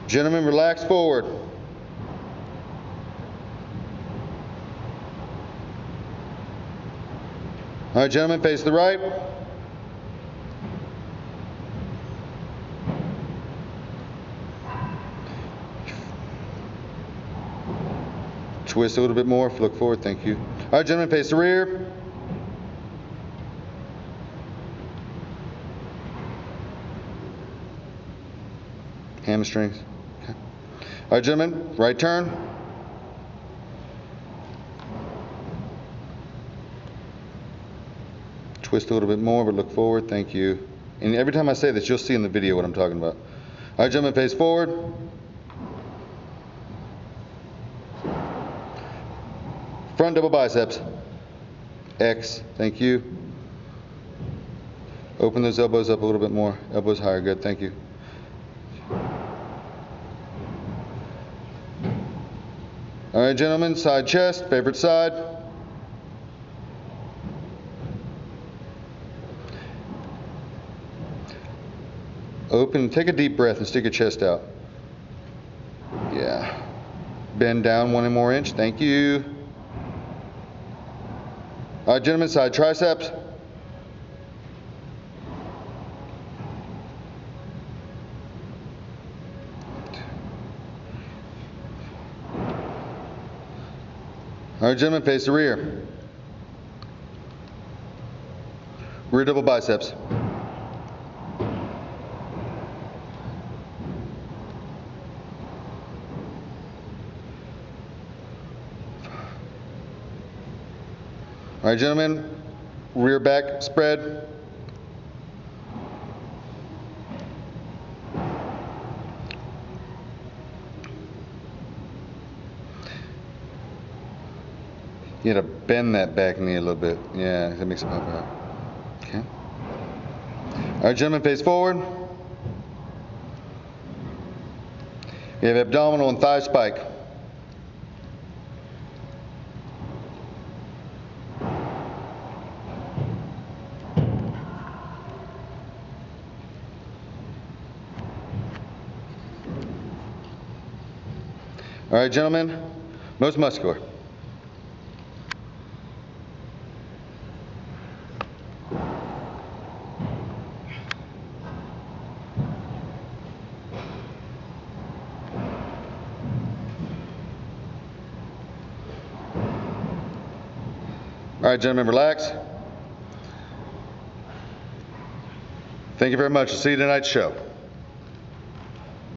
Gentlemen, relax forward. All right, gentlemen, face to the right. Twist a little bit more, look forward, thank you. All right, gentlemen, face the rear. Hamstrings. Okay. All right, gentlemen, right turn. Twist a little bit more, but look forward, thank you. And every time I say this, you'll see in the video what I'm talking about. All right, gentlemen, face forward. Front double biceps. X, thank you. Open those elbows up a little bit more. Elbows higher, good, thank you. All right, gentlemen, side chest, favorite side. Open, take a deep breath and stick your chest out. Yeah. Bend down 1 more inch, thank you. All right, gentlemen, side triceps. All right, gentlemen, face the rear. Rear double biceps. All right, gentlemen, rear back spread. You gotta bend that back knee a little bit. Yeah, that makes it pop out. Okay. All right, gentlemen, face forward. You have abdominal and thigh spike. All right, gentlemen, most muscular. All right, gentlemen, relax. Thank you very much. See you tonight's show.